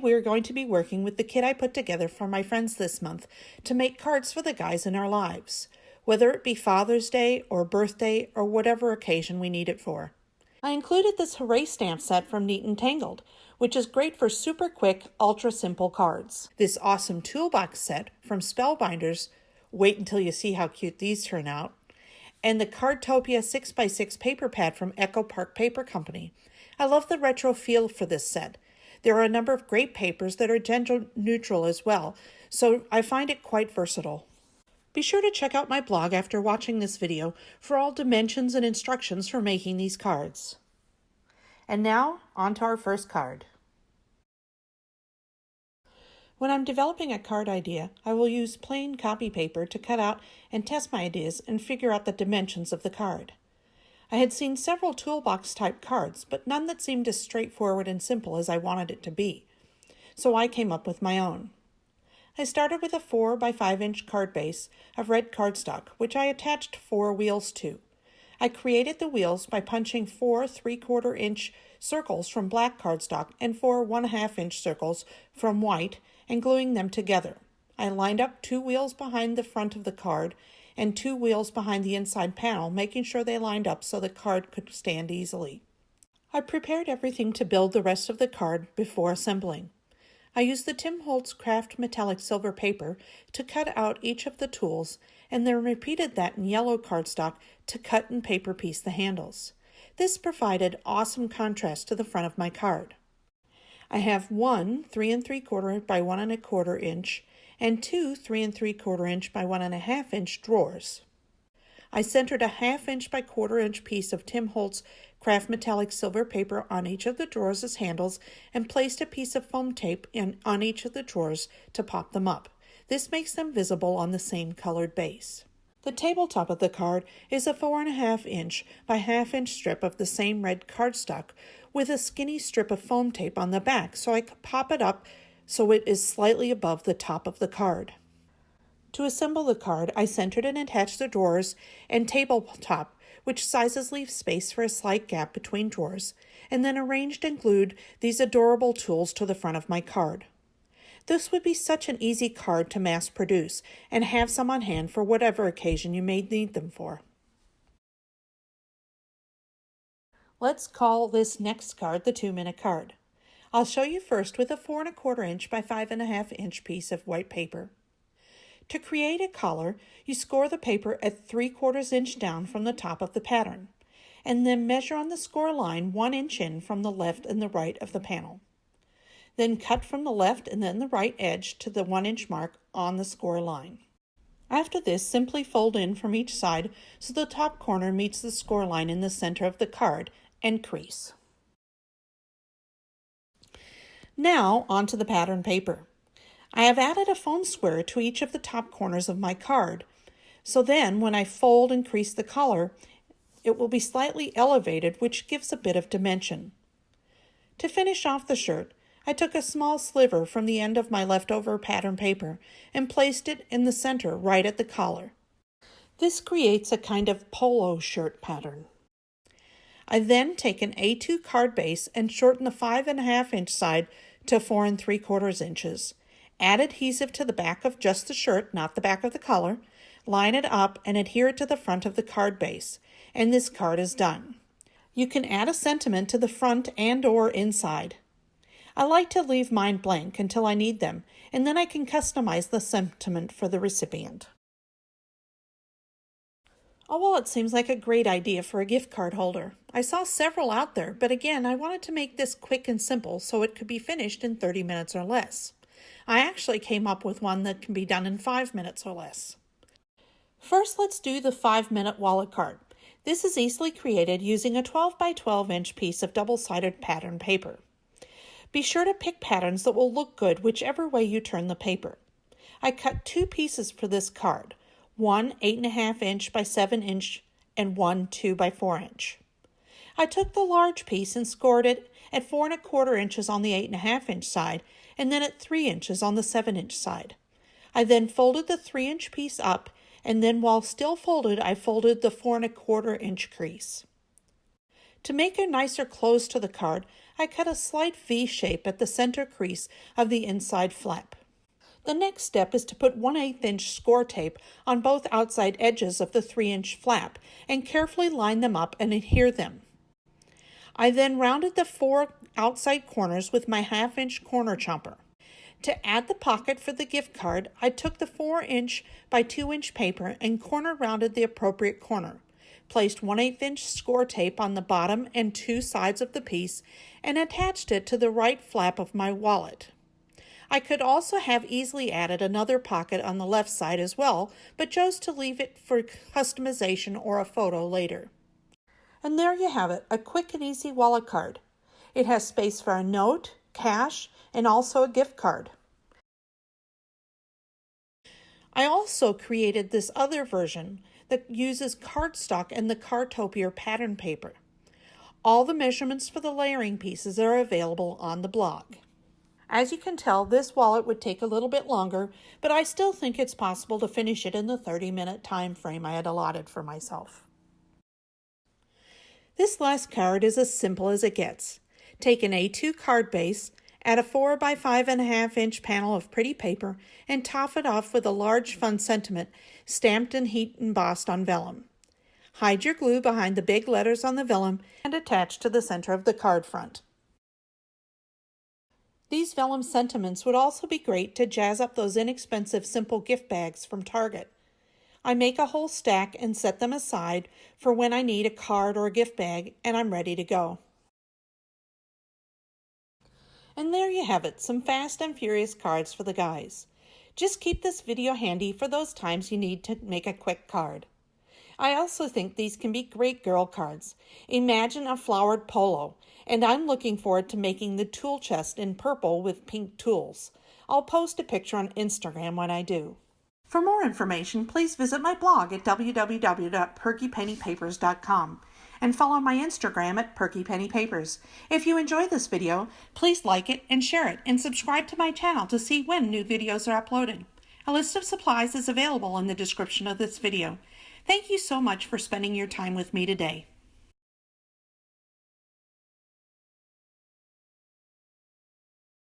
we are going to be working with the kit I put together for my friends this month to make cards for the guys in our lives, whether it be Father's Day or birthday or whatever occasion we need it for. I included this Hooray stamp set from Neenah and Tangled, which is great for super quick, ultra simple cards. This awesome Toolbox set from Spellbinders, wait until you see how cute these turn out, and the CARTOPIA 6x6 paper pad from Echo Park Paper Company. I love the retro feel for this set. There are a number of great papers that are gender neutral as well, so I find it quite versatile. Be sure to check out my blog after watching this video for all dimensions and instructions for making these cards. And now, on to our first card. When I'm developing a card idea, I will use plain copy paper to cut out and test my ideas and figure out the dimensions of the card. I had seen several Toolbox type cards, but none that seemed as straightforward and simple as I wanted it to be, so I came up with my own. I started with a 4 by 5 inch card base of red cardstock, which I attached 4 wheels to. I created the wheels by punching 4 3/4 inch circles from black cardstock and 4 1/2 inch circles from white and gluing them together. I lined up 2 wheels behind the front of the card and 2 wheels behind the inside panel, making sure they lined up so the card could stand easily. I prepared everything to build the rest of the card before assembling. I used the Holtz KRAFT metallic silver paper to cut out each of the tools and then repeated that in yellow cardstock to cut and paper piece the handles. This provided awesome contrast to the front of my card. I have 1 3 3/4 by 1 1/4 inch and 2 3 3/4 inch by 1 1/2 inch drawers. I centered a 1/2 inch by 1/4 inch piece of Holtz KRAFT metallic silver paper on each of the drawers as handles and placed a piece of foam tape on each of the drawers to pop them up. This makes them visible on the same colored base. The tabletop of the card is a 4 1/2 inch by 1/2 inch strip of the same red cardstock with a skinny strip of foam tape on the back so I could pop it up so it is slightly above the top of the card. To assemble the card, I centered and attached the drawers and tabletop, which sizes leave space for a slight gap between drawers, and then arranged and glued these adorable tools to the front of my card. This would be such an easy card to mass produce and have some on hand for whatever occasion you may need them for. Let's call this next card the 2-minute card. I'll show you first with a 4 1/4 inch by 5 1/2 inch piece of white paper. To create a collar, you score the paper at 3/4 inch down from the top of the pattern, and then measure on the score line 1 inch in from the left and the right of the panel. Then cut from the left and then the right edge to the 1 inch mark on the score line. After this, simply fold in from each side so the top corner meets the score line in the center of the card and crease. Now onto the pattern paper. I have added a foam square to each of the top corners of my card, so then when I fold and crease the collar, it will be slightly elevated, which gives a bit of dimension. To finish off the shirt, I took a small sliver from the end of my leftover pattern paper and placed it in the center right at the collar. This creates a kind of polo shirt pattern. I then take an A2 card base and shorten the 5 1/2 inch side to 4 3/4 inches. Add adhesive to the back of just the shirt, not the back of the collar. Line it up and adhere it to the front of the card base, and this card is done. You can add a sentiment to the front and or inside. I like to leave mine blank until I need them, and then I can customize the sentiment for the recipient. Oh, well, it seems like a great idea for a gift card holder. I saw several out there, but again, I wanted to make this quick and simple so it could be finished in 30 minutes or less. I actually came up with one that can be done in 5 minutes or less. First, let's do the 5-minute wallet card. This is easily created using a 12 by 12 inch piece of double-sided pattern paper. Be sure to pick patterns that will look good whichever way you turn the paper. I cut 2 pieces for this card, one 8 1/2 inch by 7 inch and one 2 by 4 inch. I took the large piece and scored it at 4 1/4 inches on the 8 1/2 inch side and then at 3 inches on the 7 inch side. I then folded the 3 inch piece up, and then while still folded, I folded the 4 1/4 inch crease. To make a nicer close to the card, I cut a slight V shape at the center crease of the inside flap. The next step is to put 1/8 inch score tape on both outside edges of the 3-inch flap and carefully line them up and adhere them. I then rounded the 4 outside corners with my 1/2 inch corner chomper. To add the pocket for the gift card, I took the 4-inch by 2-inch paper and corner rounded the appropriate corner, placed 1/8 inch score tape on the bottom and 2 sides of the piece, and attached it to the right flap of my wallet. I could also have easily added another pocket on the left side as well, but chose to leave it for customization or a photo later. And there you have it, a quick and easy wallet card. It has space for a note, cash, and also a gift card. I also created this other version that uses cardstock and the CARTOPIA pattern paper. All the measurements for the layering pieces are available on the blog. As you can tell, this wallet would take a little bit longer, but I still think it's possible to finish it in the 30-minute time frame I had allotted for myself. This last card is as simple as it gets. Take an A2 card base, add a 4 by 5.5 inch panel of pretty paper, and top it off with a large fun sentiment stamped and heat embossed on vellum. Hide your glue behind the big letters on the vellum and attach to the center of the card front. These vellum sentiments would also be great to jazz up those inexpensive simple gift bags from Target. I make a whole stack and set them aside for when I need a card or a gift bag and I'm ready to go. And there you have it, some fast and furious cards for the guys. Just keep this video handy for those times you need to make a quick card. I also think these can be great girl cards. Imagine a flowered polo, and I'm looking forward to making the tool chest in purple with pink tools. I'll post a picture on Instagram when I do. For more information, please visit my blog at www.perkypennypapers.com and follow my Instagram at perkypennypapers. If you enjoy this video, please like it and share it, and subscribe to my channel to see when new videos are uploaded. A list of supplies is available in the description of this video. Thank you so much for spending your time with me today.